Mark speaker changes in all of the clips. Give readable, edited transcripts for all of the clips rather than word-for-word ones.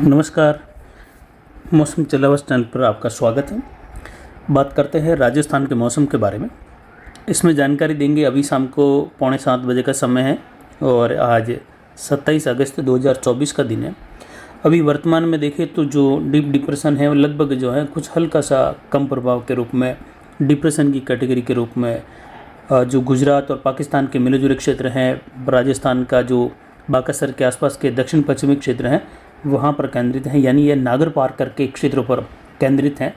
Speaker 1: नमस्कार। मौसम चलावस चैनल पर आपका स्वागत है। बात करते हैं राजस्थान के मौसम के बारे में। इसमें जानकारी देंगे। अभी शाम को 6:45 का समय है और आज 27 अगस्त 2024 का दिन है। अभी वर्तमान में देखें तो जो डीप डिप्रेशन है वो लगभग जो है कुछ हल्का सा कम प्रभाव के रूप में डिप्रेशन की कैटेगरी के रूप में जो गुजरात और पाकिस्तान के मिले जुले क्षेत्र हैं, राजस्थान का जो बाकासर के आसपास के दक्षिण पश्चिमी क्षेत्र हैं वहाँ पर केंद्रित हैं, यानी ये नागर पार करके क्षेत्रों पर केंद्रित हैं।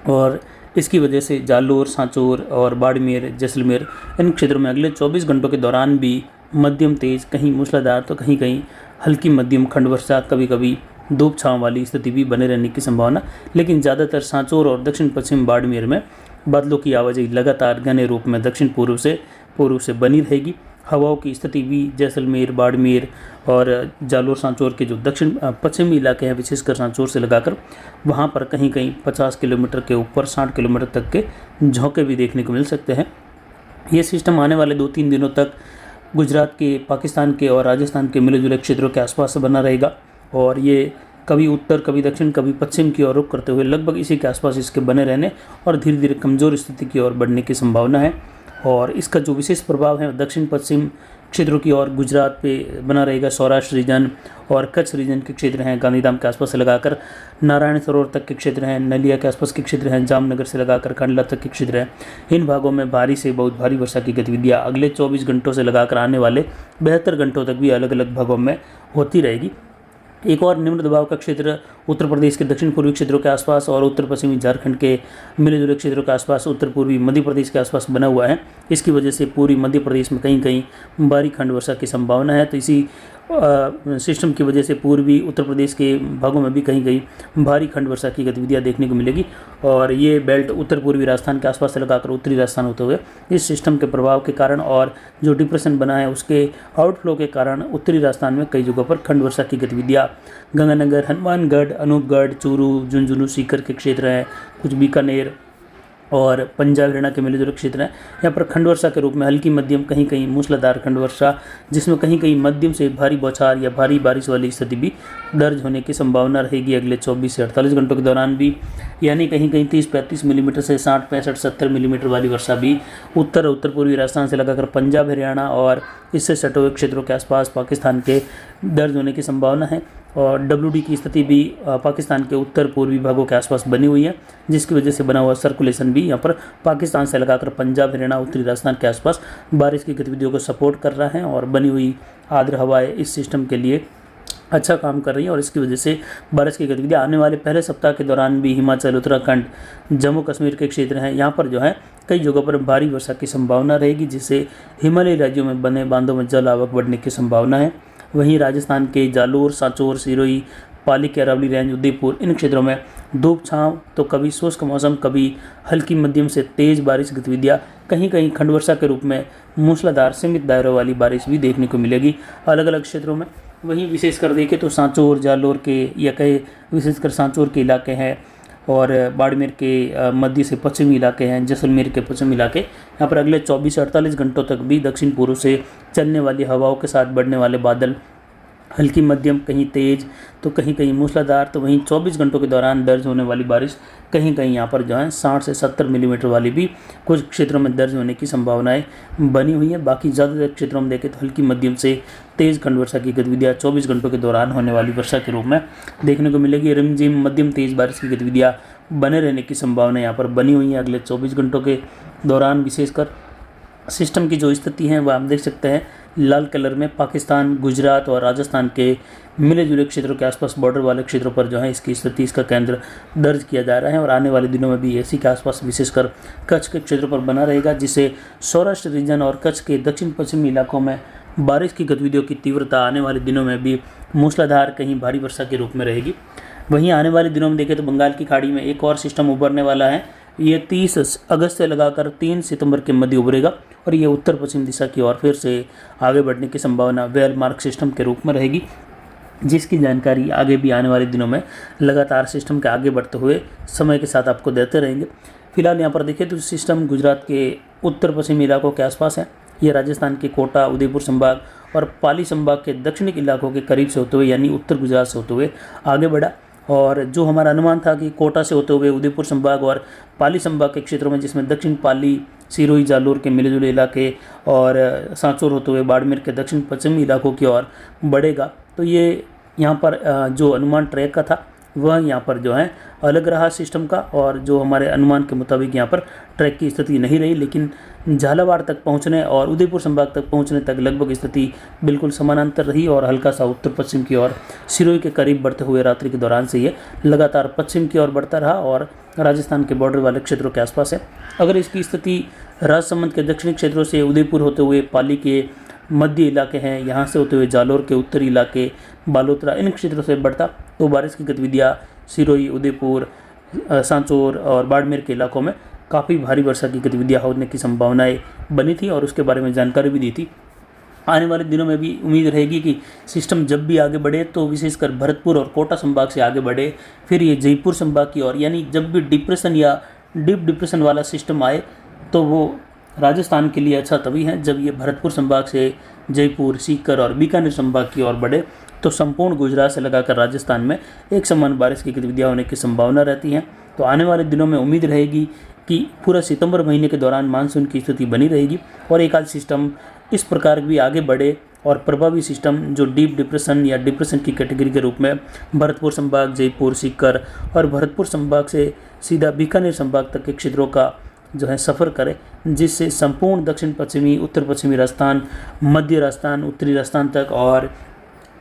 Speaker 1: और इसकी वजह से जालोर, सांचौर और बाड़मेर, जैसलमेर इन क्षेत्रों में अगले 24 घंटों के दौरान भी मध्यम तेज, कहीं मूसलाधार तो कहीं कहीं हल्की मध्यम खंड वर्षा, कभी कभी धूप छांव वाली स्थिति भी बने रहने की संभावना। लेकिन ज़्यादातर सांचौर और दक्षिण पश्चिम बाड़मेर में बादलों की आवाजाही लगातार घने रूप में दक्षिण पूर्व से बनी रहेगी। हवाओं की स्थिति भी जैसलमेर, बाड़मेर और जालोर, सांचौर के जो दक्षिण पश्चिमी इलाके हैं, विशेषकर सांचौर से लगाकर वहाँ पर कहीं कहीं 50 किलोमीटर के ऊपर 60 किलोमीटर तक के झोंके भी देखने को मिल सकते हैं। ये सिस्टम आने वाले 2-3 दिनों तक गुजरात के, पाकिस्तान के और राजस्थान के मिले जुले क्षेत्रों के आसपास बना रहेगा और ये कभी उत्तर, कभी दक्षिण, कभी पश्चिम की ओर रुख करते हुए लगभग इसी के आसपास इसके बने रहने और धीरे धीरे कमज़ोर स्थिति की ओर बढ़ने की संभावना है। और इसका जो विशेष प्रभाव है दक्षिण पश्चिम क्षेत्रों की ओर गुजरात पे बना रहेगा। सौराष्ट्र रीजन और कच्छ रीजन के क्षेत्र हैं, गांधीधाम के आसपास से लगाकर नारायण सरोवर तक के क्षेत्र हैं, नलिया के आसपास के क्षेत्र हैं, जामनगर से लगाकर कंडला तक के क्षेत्र हैं। इन भागों में भारी से बहुत भारी वर्षा की गतिविधियाँ अगले 24 घंटों से लगाकर आने वाले 72 घंटों तक भी अलग अलग भागों में होती रहेगी। एक और निम्न दबाव का क्षेत्र उत्तर प्रदेश के दक्षिण पूर्वी क्षेत्रों के आसपास और उत्तर पश्चिमी झारखंड के मिले जुले क्षेत्रों के आसपास, उत्तर पूर्वी मध्य प्रदेश के आसपास बना हुआ है। इसकी वजह से पूरी मध्य प्रदेश में कहीं कहीं भारी खंड वर्षा की संभावना है। तो इसी सिस्टम की वजह से पूर्वी उत्तर प्रदेश के भागों में भी कहीं कहीं भारी खंड वर्षा की गतिविधियाँ देखने को मिलेगी। और ये बेल्ट उत्तर पूर्वी राजस्थान के आसपास से लगाकर उत्तरी राजस्थान होते हुए इस सिस्टम के प्रभाव के कारण और जो डिप्रेशन बना है उसके आउटफ्लो के कारण उत्तरी राजस्थान में कई जगहों पर खंड वर्षा की गतिविधियाँ गंगानगर, हनुमानगढ़, अनूपगढ़, चूरू, झुंझुनू, सीकर के क्षेत्र हैं, कुछ बीकानेर और पंजाब, हरियाणा के मिले जुले क्षेत्र हैं। यहाँ पर खंड वर्षा के रूप में हल्की मध्यम, कहीं कहीं मूसलाधार खंड वर्षा, जिसमें कहीं कहीं मध्यम से भारी बौछार या भारी बारिश वाली स्थिति भी दर्ज होने की संभावना रहेगी अगले 24 से 48 घंटों के दौरान भी। यानी कहीं कहीं 30-35 मिलीमीटर से 60-65-70 मिलीमीटर वाली वर्षा भी उत्तर पूर्वी राजस्थान से लगाकर पंजाब, हरियाणा और इससे सटे हुए क्षेत्रों के आसपास पाकिस्तान के दर्ज होने की संभावना है। और WD की स्थिति भी पाकिस्तान के उत्तर पूर्वी भागों के आसपास बनी हुई है, जिसकी वजह से बना हुआ सर्कुलेशन भी यहाँ पर पाकिस्तान से लगाकर पंजाब, हरियाणा, उत्तरी राजस्थान के आसपास बारिश की गतिविधियों को सपोर्ट कर रहा है। और बनी हुई आर्द्र हवाएं इस सिस्टम के लिए अच्छा काम कर रही है और इसकी वजह से बारिश की गतिविधियाँ आने वाले पहले सप्ताह के दौरान भी हिमाचल, उत्तराखंड, जम्मू कश्मीर के क्षेत्र हैं, यहाँ पर जो है कई जगहों पर भारी वर्षा की संभावना रहेगी, जिससे हिमालयी राज्यों में बने बांधों में जल आवक बढ़ने की संभावना है। वहीं राजस्थान के जालोर, सांचौर, सिरोही, पाली के अरावली रेंज, उदयपुर इन क्षेत्रों में धूप छांव तो कभी शुष्क मौसम, कभी हल्की मध्यम से तेज बारिश गतिविधियाँ, कहीं कहीं खंड वर्षा के रूप में मूसलाधार सीमित दायरों वाली बारिश भी देखने को मिलेगी अलग अलग क्षेत्रों में। वहीं विशेषकर देखें तो सांचौर, जालोर के या कहे विशेषकर सांचौर के इलाके हैं और बाड़मेर के मध्य से पश्चिमी इलाके हैं, जैसलमेर के पश्चिमी इलाके, यहाँ पर अगले 24 से 48 घंटों तक भी दक्षिण पूर्व से चलने वाली हवाओं के साथ बढ़ने वाले बादल हल्की मध्यम, कहीं तेज तो कहीं कहीं मूसलाधार, तो वहीं 24 घंटों के दौरान दर्ज होने वाली बारिश कहीं कहीं यहाँ पर जो है 60 से 70 मिलीमीटर वाली भी कुछ क्षेत्रों में दर्ज होने की संभावनाएं बनी हुई है। बाकी ज़्यादातर क्षेत्रों में देखें तो हल्की मध्यम से तेज़ खंड वर्षा की गतिविधियाँ 24 घंटों के दौरान होने वाली वर्षा के रूप में देखने को मिलेगी। रिमझिम मध्यम तेज़ बारिश की गतिविधियाँ बने रहने की संभावना यहाँ पर बनी हुई है अगले 24 घंटों के दौरान। विशेषकर सिस्टम की जो स्थिति है वह आप देख सकते हैं लाल कलर में पाकिस्तान, गुजरात और राजस्थान के मिले जुले क्षेत्रों के आसपास बॉर्डर वाले क्षेत्रों पर जो है इसकी स्थिति, इसका केंद्र दर्ज किया जा रहा है। और आने वाले दिनों में भी इसी के आसपास विशेषकर कच्छ के क्षेत्रों पर बना रहेगा, जिससे सौराष्ट्र रीजन और कच्छ के दक्षिण पश्चिमी इलाकों में बारिश की गतिविधियों की तीव्रता आने वाले दिनों में भी मूसलाधार, कहीं भारी वर्षा के रूप में रहेगी। वहीं आने वाले दिनों में देखें तो बंगाल की खाड़ी में एक और सिस्टम उभरने वाला है। ये 30 अगस्त से लगाकर 3 सितंबर के मध्य उभरेगा और ये उत्तर पश्चिम दिशा की ओर फिर से आगे बढ़ने की संभावना वेल मार्क सिस्टम के रूप में रहेगी, जिसकी जानकारी आगे भी आने वाले दिनों में लगातार सिस्टम के आगे बढ़ते हुए समय के साथ आपको देते रहेंगे। फिलहाल यहाँ पर देखें तो सिस्टम गुजरात के उत्तर पश्चिमी इलाकों के आसपास है। ये राजस्थान के कोटा, उदयपुर संभाग और पाली संभाग के दक्षिणी इलाकों के करीब से होते हुए यानी उत्तर गुजरात से होते हुए आगे बढ़ा। और जो हमारा अनुमान था कि कोटा से होते हुए उदयपुर संभाग और पाली संभाग के क्षेत्रों में, जिसमें दक्षिण पाली, सिरोही, जालोर के मिले जुले इलाके और सांचौर होते हुए बाड़मेर के दक्षिण पश्चिमी इलाकों की ओर बढ़ेगा, तो ये यहाँ पर जो अनुमान ट्रैक का था वह यहाँ पर जो है अलग रहा सिस्टम का, और जो हमारे अनुमान के मुताबिक यहाँ पर ट्रैक की स्थिति नहीं रही। लेकिन झालावाड़ तक पहुँचने और उदयपुर संभाग तक पहुँचने तक लगभग स्थिति बिल्कुल समानांतर रही, और हल्का सा उत्तर पश्चिम की ओर सिरोही के करीब बढ़ते हुए रात्रि के दौरान से ये लगातार पश्चिम की ओर बढ़ता रहा और राजस्थान के बॉर्डर वाले क्षेत्रों के आसपास है। अगर इसकी स्थिति राजसमंद के दक्षिणी क्षेत्रों से उदयपुर होते हुए पाली के मध्य इलाके हैं, यहाँ से होते हुए जालोर के उत्तरी इलाके, बालोतरा, इन क्षेत्रों से बढ़ता, तो बारिश की गतिविधियाँ सिरोही, उदयपुर, सांचौर और बाड़मेर के इलाकों में काफ़ी भारी वर्षा की गतिविधियाँ होने की संभावनाएं बनी थी, और उसके बारे में जानकारी भी दी थी। आने वाले दिनों में भी उम्मीद रहेगी कि सिस्टम जब भी आगे बढ़े तो विशेषकर भरतपुर और कोटा संभाग से आगे बढ़े, फिर ये जयपुर संभाग की ओर, यानी जब भी डिप्रेशन या डीप डिप्रेशन वाला सिस्टम आए तो वो राजस्थान के लिए अच्छा तभी है जब ये भरतपुर संभाग से जयपुर, सीकर और बीकानेर संभाग की ओर बढ़े, तो संपूर्ण गुजरात से लगाकर राजस्थान में एक समान बारिश की गतिविधियाँ होने की संभावना रहती है। तो आने वाले दिनों में उम्मीद रहेगी कि पूरा सितंबर महीने के दौरान मानसून की स्थिति बनी रहेगी, और एक आध सिस्टम इस प्रकार भी आगे बढ़े और प्रभावी सिस्टम जो डीप डिप्रेशन या डिप्रेशन की कैटेगरी के रूप में भरतपुर संभाग, जयपुर, सीकर और भरतपुर संभाग से सीधा बीकानेर संभाग तक के क्षेत्रों का जो है सफ़र करे, जिससे संपूर्ण दक्षिण पश्चिमी, उत्तर पश्चिमी राजस्थान, मध्य राजस्थान, उत्तरी राजस्थान तक और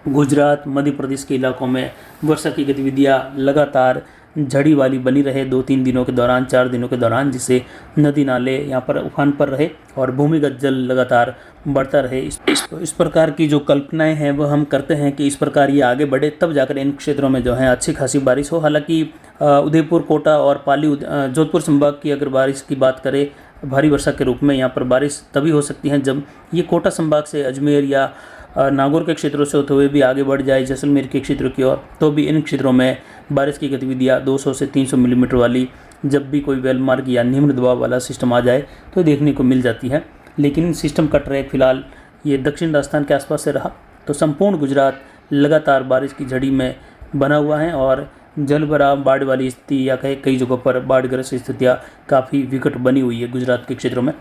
Speaker 1: गुजरात, मध्य प्रदेश के इलाकों में वर्षा की गतिविधियाँ लगातार झड़ी वाली बनी रहे 2-3 दिनों के दौरान, 4 दिनों के दौरान, जिससे नदी नाले यहाँ पर उफान पर रहे और भूमिगत जल लगातार बढ़ता रहे। इस प्रकार की जो कल्पनाएं हैं वो हम करते हैं कि इस प्रकार ये आगे बढ़े, तब जाकर इन क्षेत्रों में जो है अच्छी खासी बारिश हो। हालांकि उदयपुर, कोटा और पाली, जोधपुर संभाग की अगर बारिश की बात करें भारी वर्षा के रूप में, यहाँ पर बारिश तभी हो सकती है जब ये कोटा संभाग से अजमेर या नागौर के क्षेत्रों से होते हुए भी आगे बढ़ जाए जैसलमेर के क्षेत्रों की ओर, तो भी इन क्षेत्रों में बारिश की गतिविधियाँ 200 से 300 मिलीमीटर वाली जब भी कोई वेलमार्ग या निम्न दबाव वाला सिस्टम आ जाए तो देखने को मिल जाती है। लेकिन सिस्टम का ट्रैक फिलहाल ये दक्षिण राजस्थान के आसपास से रहा, तो संपूर्ण गुजरात लगातार बारिश की झड़ी में बना हुआ है, और जल भराव, बाढ़ वाली स्थिति या कई जगहों पर बाढ़ग्रस्त स्थितियाँ काफ़ी विकट बनी हुई है गुजरात के क्षेत्रों में।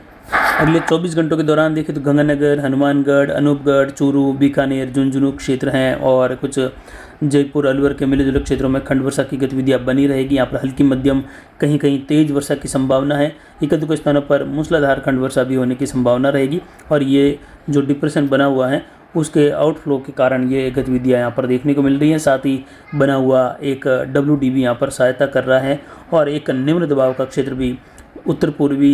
Speaker 1: अगले 24 घंटों के दौरान देखें तो गंगानगर, हनुमानगढ़, अनूपगढ़, चूरू, बीकानेर, झुंझुनू क्षेत्र हैं और कुछ जयपुर, अलवर के मिले जुले क्षेत्रों में खंड वर्षा की गतिविधियाँ बनी रहेगी। यहाँ पर हल्की मध्यम, कहीं कहीं तेज वर्षा की संभावना है। एक-दो स्थानों पर मूसलाधार खंड वर्षा भी होने की संभावना रहेगी, और ये जो डिप्रेशन बना हुआ है उसके आउटफ्लो के कारण ये गतिविधियाँ यहाँ पर देखने को मिल रही हैं। साथ ही बना हुआ एक WDB यहाँ पर सहायता कर रहा है, और एक निम्न दबाव का क्षेत्र भी उत्तर पूर्वी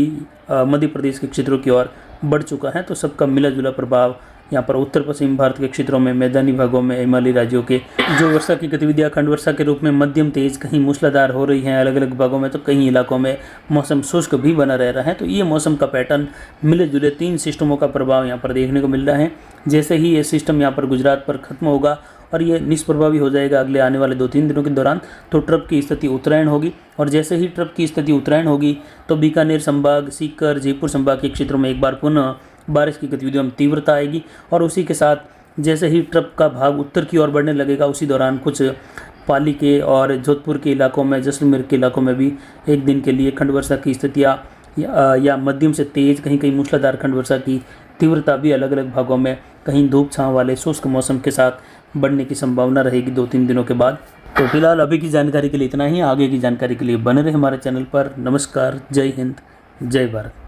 Speaker 1: मध्य प्रदेश के क्षेत्रों की ओर बढ़ चुका है। तो सबका मिला जुला प्रभाव यहाँ पर उत्तर पश्चिम भारत के क्षेत्रों में, मैदानी भागों में, हिमालयी राज्यों के जो वर्षा की गतिविधियाँ खंड वर्षा के रूप में मध्यम तेज, कहीं मूसलाधार हो रही हैं अलग अलग भागों में, तो कई इलाकों में मौसम शुष्क भी बना रह रहा है। तो ये मौसम का पैटर्न मिले जुले 3 सिस्टमों का प्रभाव यहाँ पर देखने को मिल रहा है। जैसे ही ये सिस्टम यहाँ पर गुजरात पर खत्म होगा और ये निष्प्रभावी हो जाएगा अगले आने वाले 2-3 दिनों के दौरान, तो ट्रफ की स्थिति उत्तरायण होगी, और जैसे ही ट्रफ की स्थिति उत्तरायण होगी तो बीकानेर संभाग, सीकर, जयपुर संभाग के क्षेत्रों में एक बार पुनः बारिश की गतिविधियों में तीव्रता आएगी। और उसी के साथ जैसे ही ट्रफ का भाग उत्तर की ओर बढ़ने लगेगा, उसी दौरान कुछ पाली के और जोधपुर के इलाकों में, जैसलमेर के इलाकों में भी एक दिन के लिए खंड वर्षा की स्थितियाँ या मध्यम से तेज, कहीं कहीं मूसलाधार खंड वर्षा की तीव्रता भी अलग अलग भागों में कहीं धूप छाँव वाले शुष्क मौसम के साथ बढ़ने की संभावना रहेगी 2-3 दिनों के बाद। तो फिलहाल अभी की जानकारी के लिए इतना ही। आगे की जानकारी के लिए बने रहे हमारे चैनल पर। नमस्कार, जय हिंद, जय भारत।